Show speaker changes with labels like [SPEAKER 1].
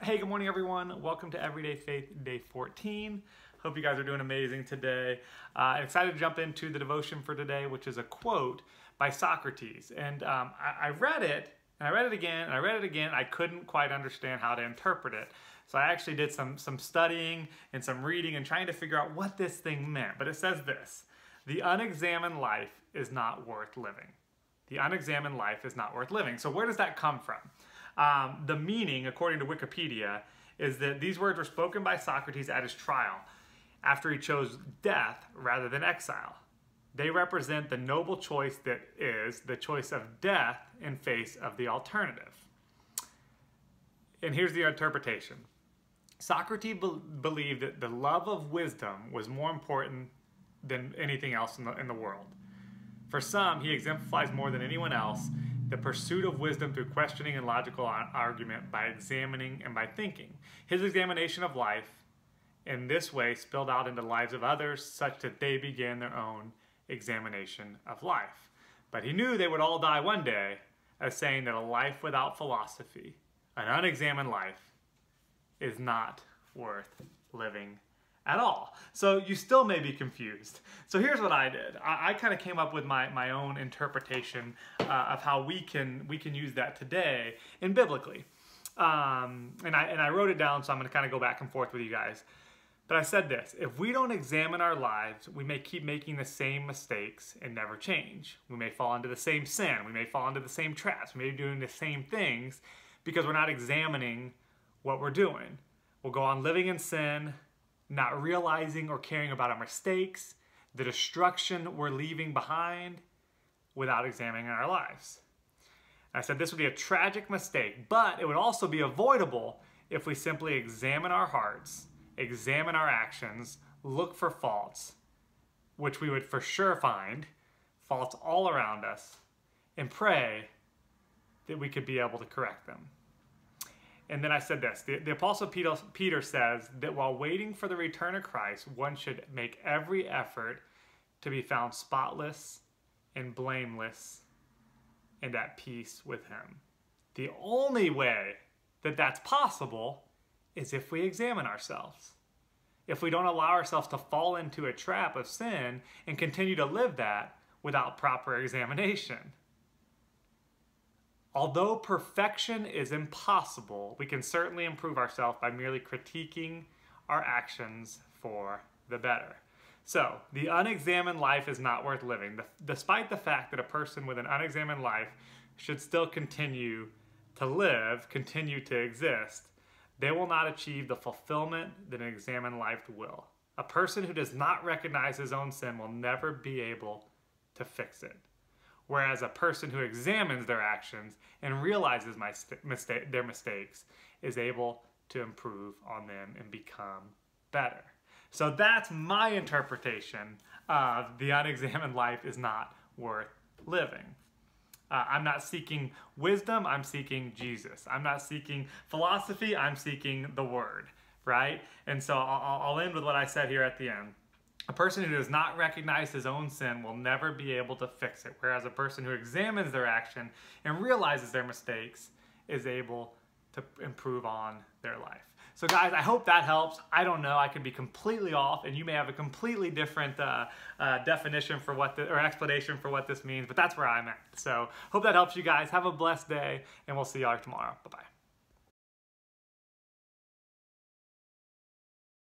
[SPEAKER 1] Hey, good morning, everyone. Welcome to Everyday Faith, day 14. Hope you guys are doing amazing today. I'm excited to jump into the devotion for today, which is a quote by Socrates. And I read it, and I read it again, and I read it again. I couldn't quite understand how to interpret it. So I actually did some studying and some reading and trying to figure out what this thing meant. But it says this: the unexamined life is not worth living. The unexamined life is not worth living. So where does that come from? The meaning, according to Wikipedia, is that these words were spoken by Socrates at his trial after he chose death rather than exile. They represent the noble choice that is the choice of death in face of the alternative. And here's the interpretation. Socrates believed that the love of wisdom was more important than anything else in the world. For some, he exemplifies more than anyone else the pursuit of wisdom through questioning and logical argument by examining and by thinking. His examination of life in this way spilled out into the lives of others such that they began their own examination of life. But he knew they would all die one day, as saying that a life without philosophy, an unexamined life, is not worth living at all. So you still may be confused. So here's what I did. I kind of came up with my own interpretation of how we can use that today and biblically. And I wrote it down, so I'm going to kind of go back and forth with you guys. But I said this: if we don't examine our lives, we may keep making the same mistakes and never change. We may fall into the same sin. We may fall into the same traps. We may be doing the same things because we're not examining what we're doing. We'll go on living in sin, not realizing or caring about our mistakes, the destruction we're leaving behind, without examining our lives. I said this would be a tragic mistake, but it would also be avoidable if we simply examine our hearts, examine our actions, look for faults, which we would for sure find, faults all around us, and pray that we could be able to correct them. And then I said this: the Apostle Peter says that while waiting for the return of Christ, one should make every effort to be found spotless and blameless and at peace with him. The only way that that's possible is if we examine ourselves. If we don't allow ourselves to fall into a trap of sin and continue to live that without proper examination. Although perfection is impossible, we can certainly improve ourselves by merely critiquing our actions for the better. So, the unexamined life is not worth living. Despite the fact that a person with an unexamined life should still continue to live, continue to exist, they will not achieve the fulfillment that an examined life will. A person who does not recognize his own sin will never be able to fix it. Whereas a person who examines their actions and realizes their mistakes is able to improve on them and become better. So that's my interpretation of the unexamined life is not worth living. I'm not seeking wisdom, I'm seeking Jesus. I'm not seeking philosophy, I'm seeking the Word, right? And so I'll end with what I said here at the end. A person who does not recognize his own sin will never be able to fix it, whereas a person who examines their action and realizes their mistakes is able to improve on their life. So guys, I hope that helps. I don't know, I could be completely off, and you may have a completely different definition for or explanation for what this means, but that's where I'm at. So hope that helps you guys. Have a blessed day, and we'll see y'all tomorrow. Bye-bye.